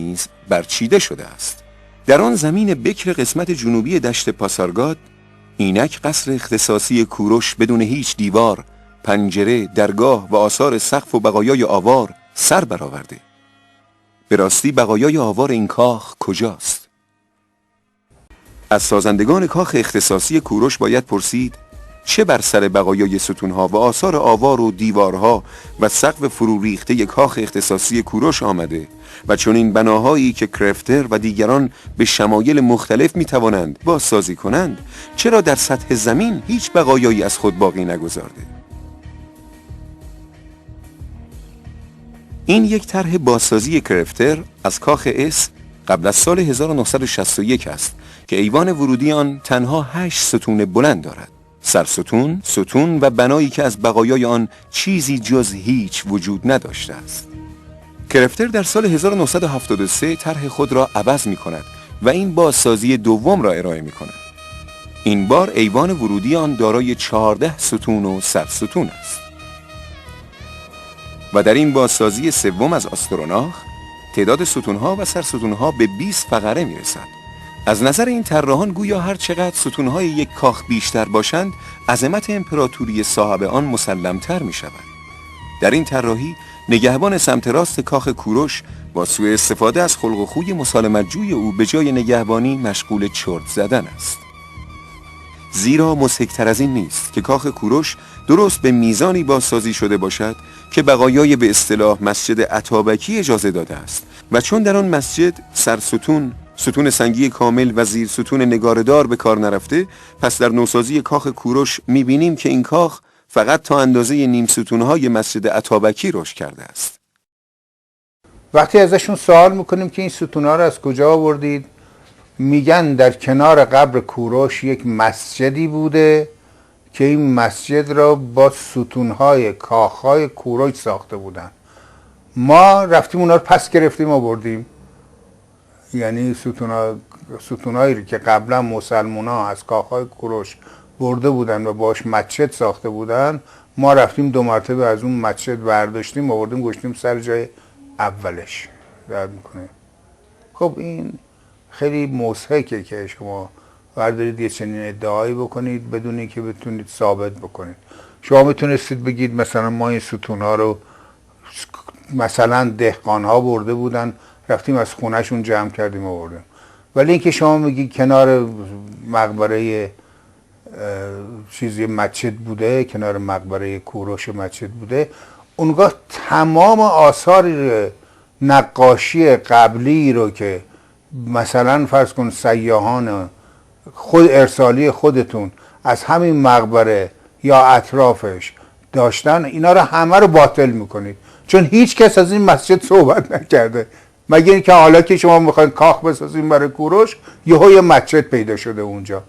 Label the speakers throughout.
Speaker 1: نیز برچیده شده است. در آن زمین بکر قسمت جنوبی دشت پاسارگاد، اینک قصر اختصاصی کوروش بدون هیچ دیوار، پنجره، درگاه و آثار سقف و بقایای آوار سر برآورده. به راستی بقایای آوار این کاخ کجاست؟ از سازندگان کاخ اختصاصی کوروش باید پرسید چه بر سر بقایای ستونها و آثار آوار و دیوارها و سقف فرو ریخته کاخ اختصاصی کوروش آمده و چون این بناهایی که کرفتر و دیگران به شمایل مختلف میتوانند بازسازی کنند، چرا در سطح زمین هیچ بقایایی از خود باقی نگذارده؟ این یک طرح بازسازی کرفتر از کاخ اس قبل از سال 1961 است که ایوان ورودی آن تنها 8 ستون بلند دارد. سرستون، ستون و بنایی که از بقایای آن چیزی جز هیچ وجود نداشته است. کرفتر در سال 1973 طرح خود را عوض می کند و این بازسازی دوم را ارائه می کند. این بار ایوان ورودی آن دارای 14 ستون و سرستون است. و در این بازسازی سوم از آستروناخ تعداد ستونها و سرستونها به 20 فقره می رسد. از نظر این طراحان گویا هر چقدر ستونهای یک کاخ بیشتر باشند، عظمت امپراتوری صاحب آن مسلم‌تر می شود. در این طراحی نگهبان سمت راست کاخ کوروش با سوء استفاده از خلق و خوی مسالمت‌جوی او به جای نگهبانی مشغول چرت زدن است. زیرا مضحک‌تر از این نیست که کاخ کوروش درست به میزانی بازسازی شده باشد که بقایای به اصطلاح مسجد اتابکی اجازه داده است و چون در آن مسجد سرستون، ستون سنگی کامل و زیر ستون نگاردار به کار نرفته، پس در نوسازی کاخ کوروش می‌بینیم که این کاخ فقط تا اندازه نیم ستونهای مسجد اتابکی رشد کرده است.
Speaker 2: وقتی ازشون سوال میکنیم که این ستونها رو از کجا آوردید، میگن در کنار قبر کوروش یک مسجدی بوده که این مسجد را با ستونهای کاخهای کوروش ساخته بودن. ما رفتیم اونا رو پس گرفتیم آوردیم. یعنی ستونهایی که قبلا مسلمونا از کاخهای کوروش برده بودن و باش مسجد ساخته بودن، ما رفتیم 2 مرتبه از اون مسجد برداشتیم آوردیم گذاشتیم سر جای اولش. درد میکنه. خب این خیلی مضحکه که شما بردارید یه چنین ادعایی بکنید بدون اینکه بتونید ثابت بکنید. شما میتونستید بگید مثلا ما این ستونها رو مثلا دهقانها برده بودن، رفتیم از خونهشون جمع کردیم آوردیم. ولی اینکه شما میگید کنار مقبره چیزی مسجد بوده، کنار مقبره کوروش مسجد بوده، اونگاه تمام آثار نقاشی قبلی رو که مثلا فرض کن سیاحان خود ارسالی خودتون از همین مقبره یا اطرافش داشتن، اینا رو همه رو باطل میکنید، چون هیچ کس از این مسجد صحبت نکرده، مگر اینکه حالا که شما میخواید کاخ بسازید برای کوروش یهو یه مسجد پیدا شده اونجا،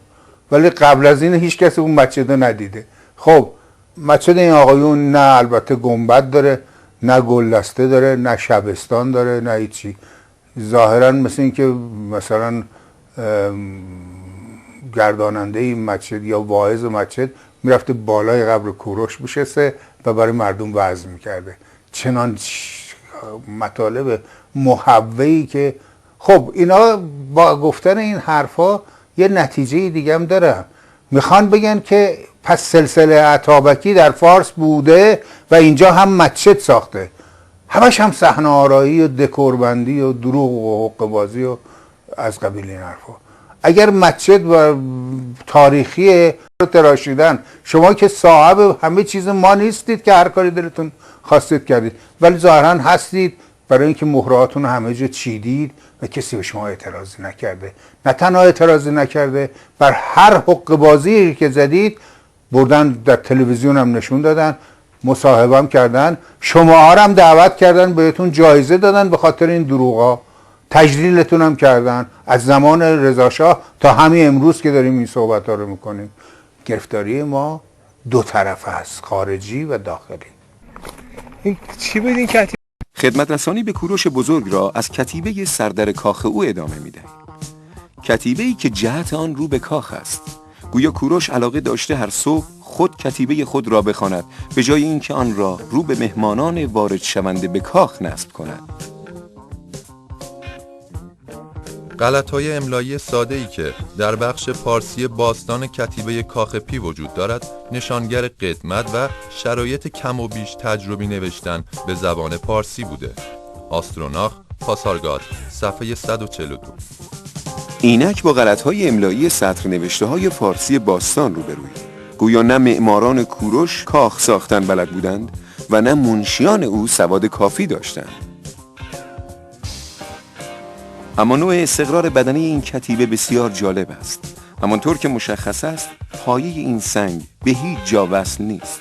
Speaker 2: ولی قبل از این هیچ کس اون مسجد رو ندیده. خب مسجد این آقایون نه البته گنبد داره، نه گلدسته داره، نه شبستان داره، نه هیچی. ظاهرا مثل این که مثلا گرداننده این مسجد یا واعظ مسجد میرفته بالای قبر کوروش میشسته و برای مردم وعظ میکرده. چنان مطالب محوی که خب اینا با گفتن این حرفا یه نتیجه دیگه هم داره. میخوان بگن که پس سلسله اتابکی در فارس بوده و اینجا هم مسجد ساخته. همش هم صحنه آرایی و دکوربندی و دروغ و حقه‌بازی و از قبیل این حرفا. اگر مسجد و تاریخی تراشیدن، شما که صاحب همه چیز ما نیستید که هر کاری دلتون خواستید کردید، ولی ظاهرا هستید برای اینکه مهرهاتون همه جا چیدید و کسی به شما اعتراضی نکرده. نه تنها اعتراضی نکرده، بر هر حقه‌بازی که زدید بردن در تلویزیون هم نشون دادن، مصاحبه هم کردن، شما هم دعوت کردن، بهتون جایزه دادن به خاطر این دروغا، تجلیلتون هم کردن از زمان رضا شاه تا همین امروز که داریم این صحبت ها رو میکنیم. گرفتاری ما 2 طرفه است، خارجی و داخلی.
Speaker 3: چی بود این کتیبه؟
Speaker 1: خدمت رسانی به کوروش بزرگ را از کتیبه سردر کاخ او ادامه می‌دهیم. کتیبه‌ای که جهت آن رو به کاخ است. گویا کوروش علاقه داشته هر صبح خود کتیبه خود را بخواند به جای اینکه آن را رو به مهمانان وارد شونده به کاخ نصب کند.
Speaker 4: غلط‌های املایی ساده‌ای که در بخش پارسی باستان کتیبه کاخ پی وجود دارد نشانگر قدمت و شرایط کم و بیش تجربی نوشتن به زبان پارسی بوده. آستروناخ، پاسارگاد، صفحه 142.
Speaker 1: اینک با غلط‌های املایی سطر نوشته‌های فارسی باستان روبرویی. گویا نه معماران کوروش کاخ ساختن بلد بودند و نه منشیان او سواد کافی داشتند. اما نوع استقرار بدنی این کتیبه بسیار جالب است. همانطور که مشخص است، پایه این سنگ به هیچ جا وصل نیست.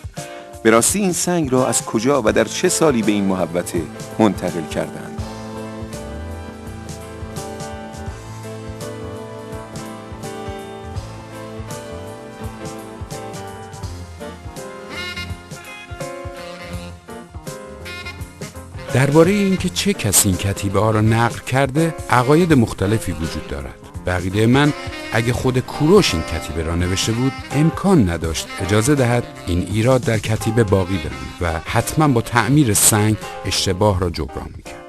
Speaker 1: به راستی این سنگ را از کجا و در چه سالی به این محوطه منتقل کردند؟
Speaker 5: درباره اینکه چه کسی این کتیبه ها را نقل کرده عقاید مختلفی وجود دارد. به عقیده من اگه خود کوروش این کتیبه را نوشته بود امکان نداشت اجازه دهد این ایراد در کتیبه باقی بماند و حتما با تعمیر سنگ اشتباه را جبران میکرد.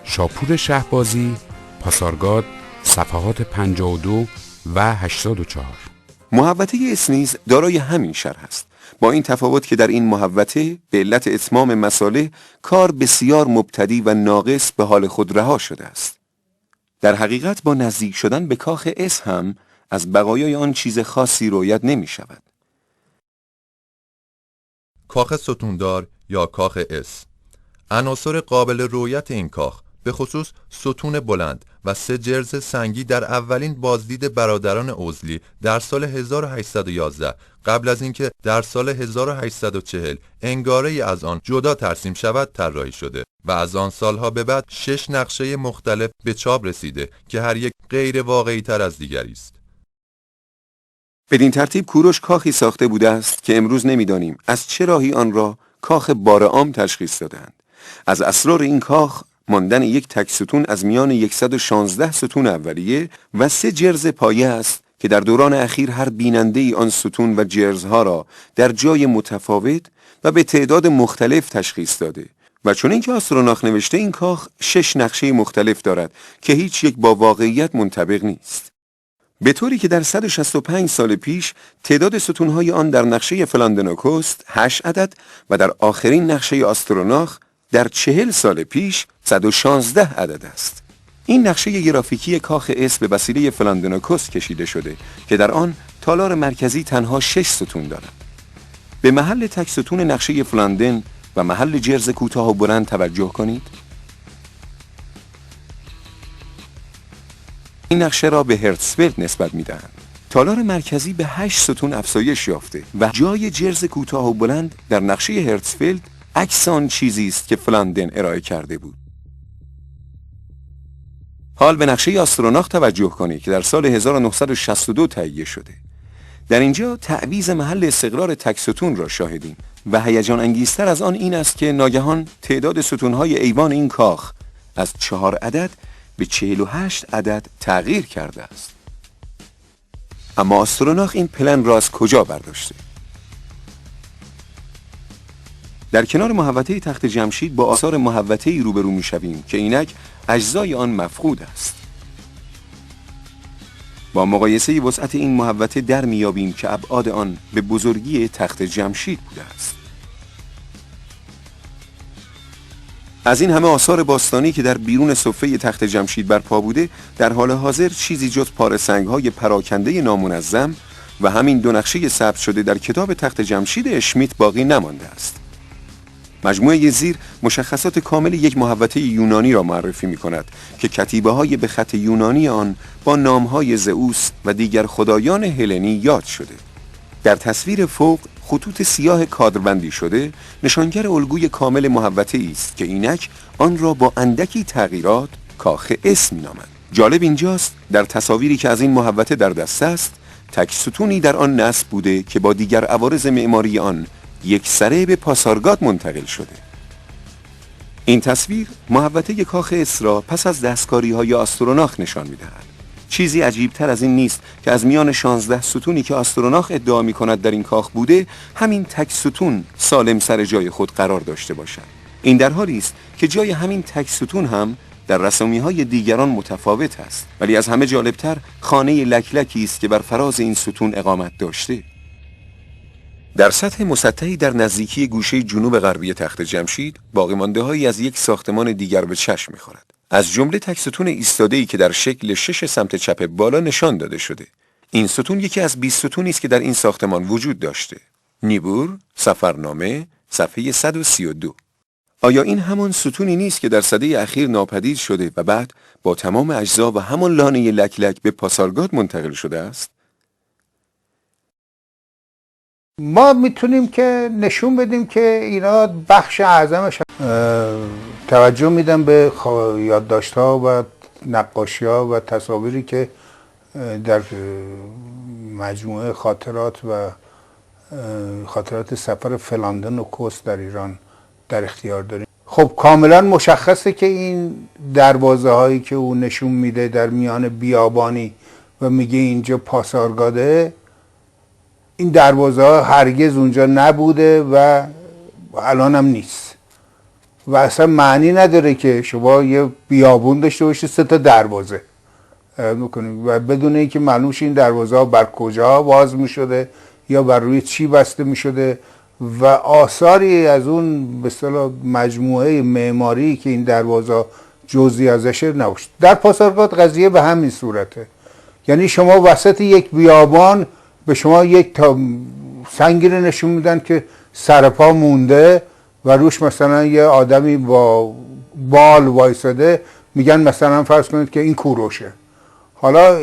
Speaker 5: شاپور شهبازی، پاسارگاد، صفحات 52 و 84.
Speaker 1: محوطه اسنیز دارای همین شرح است، با این تفاوت که در این محوطه به علت اتمام مصالح کار بسیار مبتدی و ناقص به حال خود رها شده است. در حقیقت با نزدیک شدن به کاخ اس هم از بقایای آن چیز خاصی رویت نمی شود.
Speaker 4: کاخ ستوندار یا کاخ اس. عناصر قابل رویت این کاخ به خصوص ستون بلند و 3 جرز سنگی در اولین بازدید برادران اوزلی در سال 1811 قبل از اینکه در سال 1840 انگاره‌ای از آن جدا ترسیم شود طراحی شده و از آن سالها به بعد 6 نقشه مختلف به چاپ رسیده که هر یک غیر واقعی تر از دیگری است.
Speaker 1: بدین ترتیب کوروش کاخی ساخته بوده است که امروز نمی‌دانیم از چه راهی آن را کاخ بارعام تشخیص دادند. از اسرار این کاخ ماندن یک تک ستون از میان 116 ستون اولیه و 3 جرز پایه است که در دوران اخیر هر بیننده ای آن ستون و جرزها را در جای متفاوت و به تعداد مختلف تشخیص داده و چون اینکه آستروناخ نوشته این کاخ 6 نقشه مختلف دارد که هیچ یک با واقعیت منطبق نیست. به طوری که در 165 سال پیش تعداد ستونهای آن در نقشه فلاندنوکوست 8 عدد و در آخرین نقشه آستروناخ در 40 سال پیش 116 عدد است. این نقشه گرافیکی کاخ اس به وسیله فلاندنوکوست کشیده شده که در آن تالار مرکزی تنها 6 ستون دارد. به محل تک ستون نقشه فلاندن و محل جرز کوتاه و بلند توجه کنید. این نقشه را به هرتزفلد نسبت می‌دهند. تالار مرکزی به 8 ستون افزایش یافته و جای جرز کوتاه و بلند در نقشه هرتزفلد عکس آن چیزی است که فلاندن ارائه کرده بود. حال به نقشه آستروناخ توجه کنید که در سال 1962 تهیه شده. در اینجا تعویض محل استقرار تک ستون را شاهدیم و هیجان انگیزتر از آن این است که ناگهان تعداد ستونهای ایوان این کاخ از 4 عدد به 48 عدد تغییر کرده است. اما آستروناخ این پلن را از کجا برداشته؟ در کنار محوطه تخت جمشید با آثار محوطه‌ای روبرو می‌شویم که اینک اجزای آن مفقود است. با مقایسه وسعت این محوطه در میابیم که ابعاد آن به بزرگی تخت جمشید بوده است. از این همه آثار باستانی که در بیرون صفه تخت جمشید برپا بوده، در حال حاضر چیزی جز پاره سنگ‌های پراکنده نامنظم و همین 2 نقشه ثبت شده در کتاب تخت جمشید اشمیت باقی نمانده است. مجموعه زیر مشخصات کامل یک محوطه یونانی را معرفی می کند که کتیبه‌های به خط یونانی آن با نام‌های زئوس و دیگر خدایان هلنی یاد شده. در تصویر فوق خطوط سیاه کادربندی شده نشانگر الگوی کامل محوطه است که اینک آن را با اندکی تغییرات کاخ اس می‌نامند. جالب اینجاست در تصاویری که از این محوطه در دست است تک ستونی در آن نصب بوده که با دیگر عوارض معماری آن یک سره به پاسارگاد منتقل شده. این تصویر محوطه کاخ اس را پس از دستکاری‌های آستروناخ نشان می‌دهد. چیزی عجیب‌تر از این نیست که از میان 16 ستونی که آستروناخ ادعا می‌کند در این کاخ بوده، همین تک ستون سالم سر جای خود قرار داشته باشد. این در حالی است که جای همین تک ستون هم در رسامی‌های دیگران متفاوت است، ولی از همه جالبتر خانه لکلکی است که بر فراز این ستون اقامت داشته. در سطح مسطحی در نزدیکی گوشه جنوب غربی تخت جمشید باقی‌مانده‌هایی از یک ساختمان دیگر به چشم می‌خورد. از جمله تک ستون ایستاده‌ای که در شکل 6 سمت چپ بالا نشان داده شده. این ستون یکی از 20 ستونی است که در این ساختمان وجود داشته. نیبور، سفرنامه، صفحه 132. آیا این همان ستونی نیست که در سده اخیر ناپدید شده و بعد با تمام اجزا و همان لانه لکلک به پاسارگاد منتقل شده است؟
Speaker 2: ما میتونیم که نشون بدیم که اینا بخش اعظمش توجه میدن به یادداشت‌ها و نقاشی‌ها و تصاویری که در مجموعه خاطرات سفر فلاندن و کوس در ایران در اختیار داریم. خب کاملا مشخصه که این دروازه هایی که او نشون میده در میان بیابانی و میگه اینجا پاسارگاده، این دروازه ها هرگز اونجا نبوده و الان هم نیست و اصلا معنی نداره که شما یه بیابون داشته باشید 3 تا دروازه میکنید و بدون اینکه معلوم شه این دروازه ها بر کجا باز میشده یا بر روی چی بسته میشده و آثاری از اون به اصطلاح مجموعه معماری که این دروازه جزئی ازشه نباشه. در پاسارگاد قضیه به همین صورته، یعنی شما وسط یک بیابان به شما یک تا سنگی رو نشون میدن که سرپا مونده و روش مثلا یه آدمی با بال وایساده، میگن مثلا فرض کنید که این کوروشه. حالا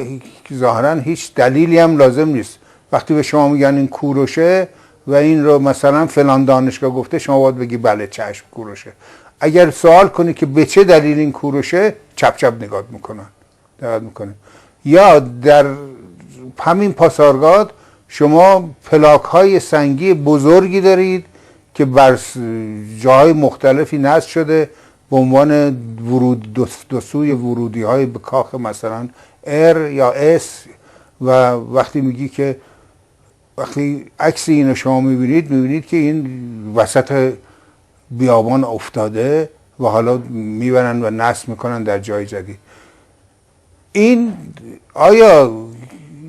Speaker 2: ظاهرا هیچ دلیلی هم لازم نیست. وقتی به شما میگن این کوروشه و این رو مثلا فلان دانشگاه گفته، شما باید بگی بله چشم کوروشه. اگر سوال کنی که به چه دلیل این کوروشه، چپ چپ نگاه میکنن. یا در همین پاسارگاد شما پلاک های سنگی بزرگی دارید که بر جاهای مختلفی نصب شده به عنوان دو سوی ورودی های به کاخ مثلا R یا S و وقتی عکس اینو شما میبینید که این وسط بیابان افتاده و حالا میبرن و نصب میکنن در جای جدید. این آیا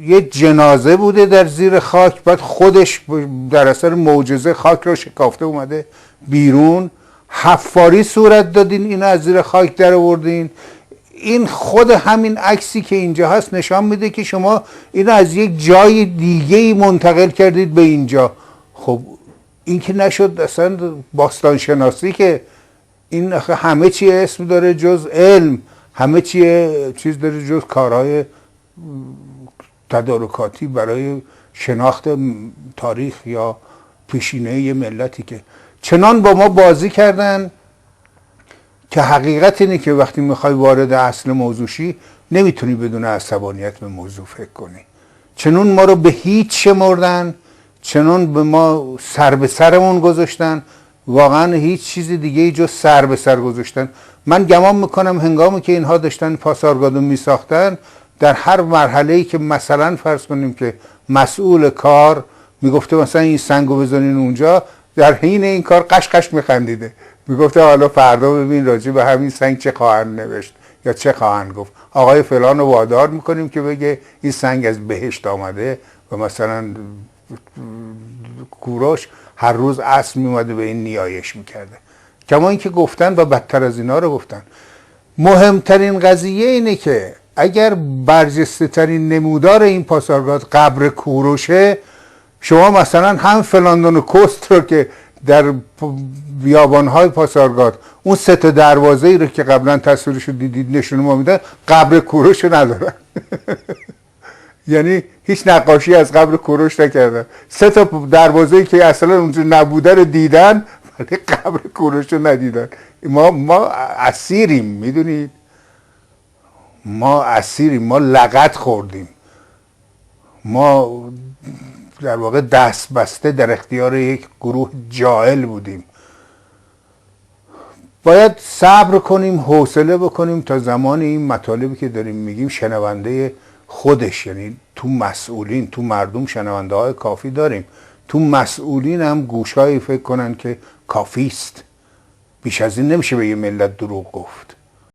Speaker 2: یه جنازه بوده در زیر خاک، بعد خودش در اثر معجزه خاک رو شکافته اومده بیرون، حفاری صورت دادین اینو از زیر خاک در آوردین؟ این خود همین عکسی که اینجا هست نشان میده که شما اینو از یک جای دیگه منتقل کردید به اینجا. خب این که نشد اصلا باستانشناسی، که این همه چی اسم داره جز علم، همه چیز داره جز کارهای تدارکاتی برای شناخت تاریخ یا پیشینه یه ملتی که چنان با ما بازی کردن که حقیقت اینه که وقتی میخوای وارد اصل موضوع شی نمیتونی بدون عصبانیت به موضوع فکر کنی. چنون ما رو به هیچ شمردن، چنون به ما سر به سرمون گذاشتن، واقعا هیچ چیز دیگه جز سر به سر گذاشتن. من گمان میکنم هنگامی که اینها داشتن پاسارگادو میساختن، در هر مرحله‌ای که مثلا فرض کنیم که مسئول کار میگفته مثلا این سنگو بزنین اونجا، در حین این کار قشقش میخندیده، میگفته حالا فردا ببین راجع به همین سنگ چه خواهند نوشت یا چه خواهند گفت. آقای فلان رو وادار میکنیم که بگه این سنگ از بهشت آمده و مثلا کوروش هر روز عصر میومده به این نیایش میکرده. کما اینکه گفتن و بدتر از اینا رو گفتن. مهمترین قضیه اینه که اگر برجسته ترین نمودار این پاسارگاد قبر کوروشه، شما مثلا هم فلاندون و کوست رو که در بیابانهای پاسارگاد اون 3 تا دروازه ای رو که قبلا تصویرش رو دیدید نشون ما میدن، قبر کوروش رو ندارن. یعنی هیچ نقاشی از قبر کوروش نکردن. 3 تا دروازه ای که اصلا اونجا نبوده رو دیدن ولی قبر کوروش رو ندیدن. ما اسیریم، میدونید، ما اسیریم، ما لغت خوردیم، ما در واقع دست بسته در اختیار یک گروه جاهل بودیم. باید صبر کنیم، حوصله بکنیم تا زمان این مطالبی که داریم میگیم شنونده خودش، یعنی تو مسئولین، تو مردم شنونده های کافی داریم، تو مسئولین هم گوشهایی فکر کنن که کافی است، بیش از این نمیشه به یه ملت دروغ گفت.